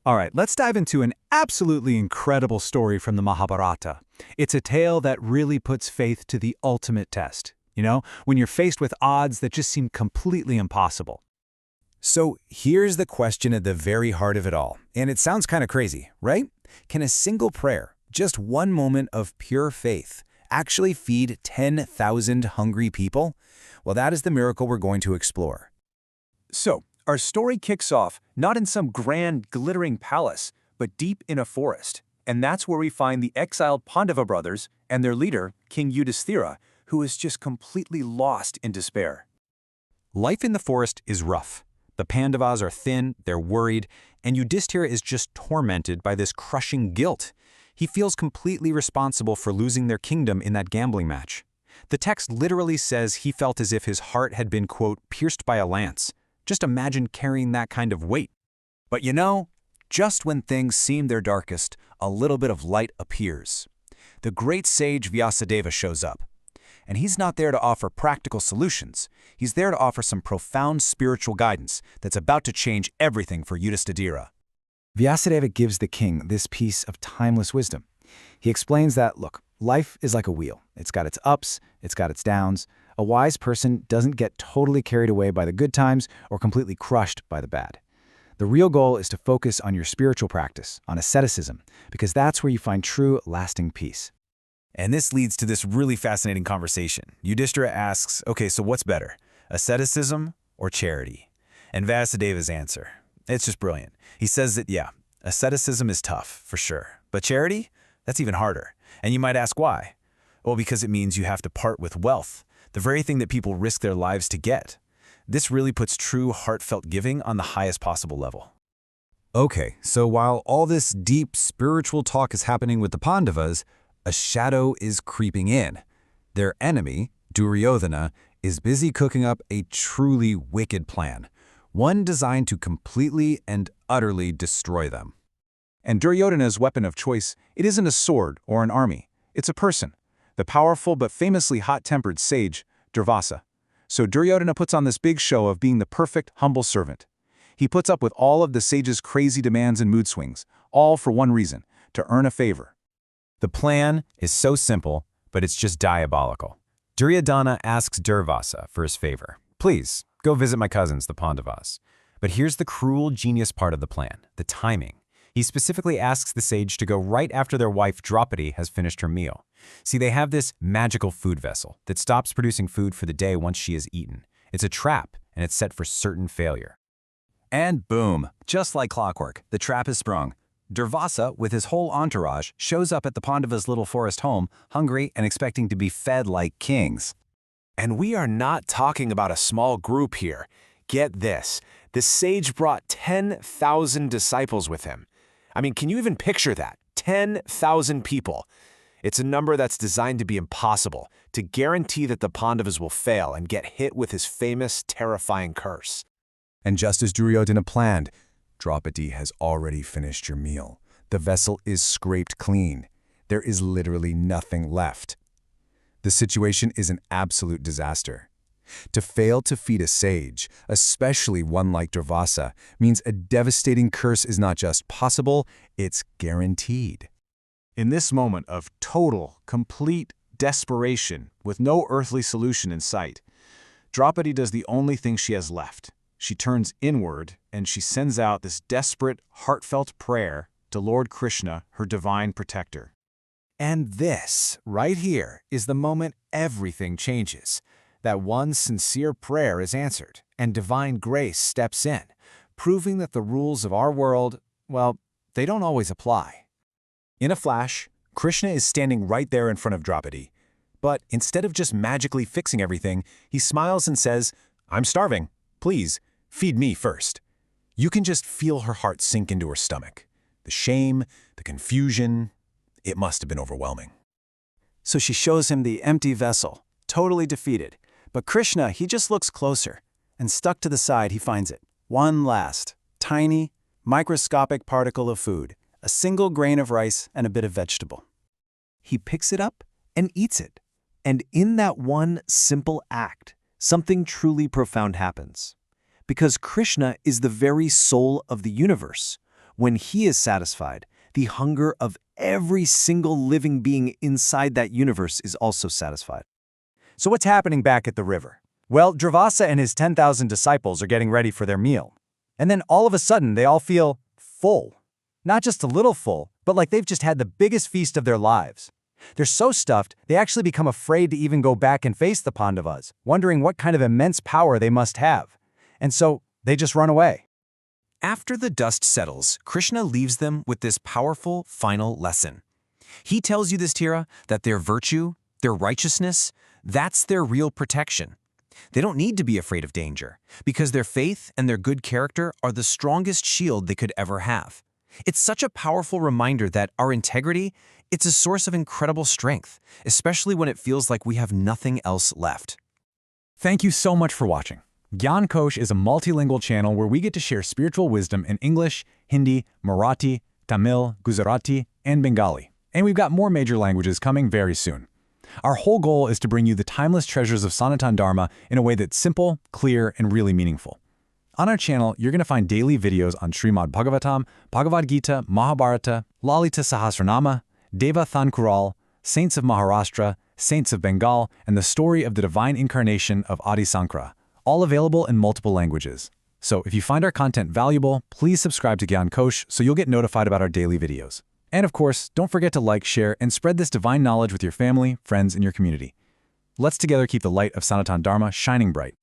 All right, let's dive into an absolutely incredible story from the Mahabharata. It's a tale that really puts faith to the ultimate test. When you're faced with odds that just seem completely impossible. So here's the question at the very heart of it all, and it sounds kind of crazy, right? Can a single prayer, just one moment of pure faith, actually feed 10,000 hungry people? Well, that is the miracle we're going to explore. So, our story kicks off not in some grand, glittering palace, but deep in a forest. And that's where we find the exiled Pandava brothers and their leader, King Yudhisthira, who is just completely lost in despair. Life in the forest is rough. The Pandavas are thin, they're worried, and Yudhisthira is just tormented by this crushing guilt. He feels completely responsible for losing their kingdom in that gambling match. The text literally says he felt as if his heart had been, quote, pierced by a lance. Just imagine carrying that kind of weight. But just when things seem their darkest, a little bit of light appears. The great sage Vyasadeva shows up. And he's not there to offer practical solutions. He's there to offer some profound spiritual guidance that's about to change everything for Yudhisthira. Vyasadeva gives the king this piece of timeless wisdom. He explains that, look, life is like a wheel. It's got its ups, it's got its downs. A wise person doesn't get totally carried away by the good times or completely crushed by the bad. The real goal is to focus on your spiritual practice, on asceticism, because that's where you find true, lasting peace. And this leads to this really fascinating conversation. Yudhisthira asks, okay, so what's better, asceticism or charity? And Vyasadeva's answer, it's just brilliant. He says that, asceticism is tough, for sure. But charity? That's even harder. And you might ask why? Well, because it means you have to part with wealth, the very thing that people risk their lives to get. This really puts true heartfelt giving on the highest possible level. Okay, so while all this deep spiritual talk is happening with the Pandavas, a shadow is creeping in. Their enemy, Duryodhana, is busy cooking up a truly wicked plan, one designed to completely and utterly destroy them. And Duryodhana's weapon of choice, it isn't a sword or an army. It's a person, the powerful but famously hot-tempered sage, Durvasa. So Duryodhana puts on this big show of being the perfect, humble servant. He puts up with all of the sage's crazy demands and mood swings, all for one reason, to earn a favor. The plan is so simple, but it's just diabolical. Duryodhana asks Durvasa for his favor. Please, go visit my cousins, the Pandavas. But here's the cruel genius part of the plan, the timing. He specifically asks the sage to go right after their wife Draupadi has finished her meal. See, they have this magical food vessel that stops producing food for the day once she has eaten. It's a trap, and it's set for certain failure. And boom, just like clockwork, the trap is sprung. Durvasa, with his whole entourage, shows up at the Pandavas' little forest home, hungry and expecting to be fed like kings. And we are not talking about a small group here. Get this, the sage brought 10,000 disciples with him. I mean, can you even picture that? 10,000 people. It's a number that's designed to be impossible, to guarantee that the Pandavas will fail and get hit with his famous, terrifying curse. And just as Duryodhana planned, Draupadi has already finished your meal. The vessel is scraped clean. There is literally nothing left. The situation is an absolute disaster. To fail to feed a sage, especially one like Durvasa, means a devastating curse is not just possible, it's guaranteed. In this moment of total, complete desperation, with no earthly solution in sight, Draupadi does the only thing she has left. She turns inward and she sends out this desperate, heartfelt prayer to Lord Krishna, her divine protector. And this, right here, is the moment everything changes. That one sincere prayer is answered, and divine grace steps in, proving that the rules of our world, well, they don't always apply. In a flash, Krishna is standing right there in front of Draupadi. But instead of just magically fixing everything, he smiles and says, "I'm starving. Please, feed me first." You can just feel her heart sink into her stomach. The shame, the confusion, it must have been overwhelming. So she shows him the empty vessel, totally defeated. But Krishna, he just looks closer, and stuck to the side he finds it. One last, tiny, microscopic particle of food, a single grain of rice and a bit of vegetable. He picks it up and eats it. And in that one simple act, something truly profound happens. Because Krishna is the very soul of the universe. When he is satisfied, the hunger of every single living being inside that universe is also satisfied. So what's happening back at the river? Well, Durvasa and his 10,000 disciples are getting ready for their meal. And then all of a sudden, they all feel full. Not just a little full, but like they've just had the biggest feast of their lives. They're so stuffed, they actually become afraid to even go back and face the Pandavas, wondering what kind of immense power they must have. And so they just run away. After the dust settles, Krishna leaves them with this powerful final lesson. He tells you this, Tira, that their virtue, their righteousness, that's their real protection. They don't need to be afraid of danger, because their faith and their good character are the strongest shield they could ever have. It's such a powerful reminder that our integrity, it's a source of incredible strength, especially when it feels like we have nothing else left. Thank you so much for watching. Gyan Kosh is a multilingual channel where we get to share spiritual wisdom in English, Hindi, Marathi, Tamil, Gujarati, and Bengali. And we've got more major languages coming very soon. Our whole goal is to bring you the timeless treasures of Sanatana Dharma in a way that's simple, clear, and really meaningful. On our channel, you're going to find daily videos on Srimad Bhagavatam, Bhagavad Gita, Mahabharata, Lalita Sahasranama, Deva Thankural, Saints of Maharashtra, Saints of Bengal, and the story of the divine incarnation of Adi Sankara, all available in multiple languages. So if you find our content valuable, please subscribe to Gyan Kosh so you'll get notified about our daily videos. And of course, don't forget to like, share, and spread this divine knowledge with your family, friends, and your community. Let's together keep the light of Sanatana Dharma shining bright.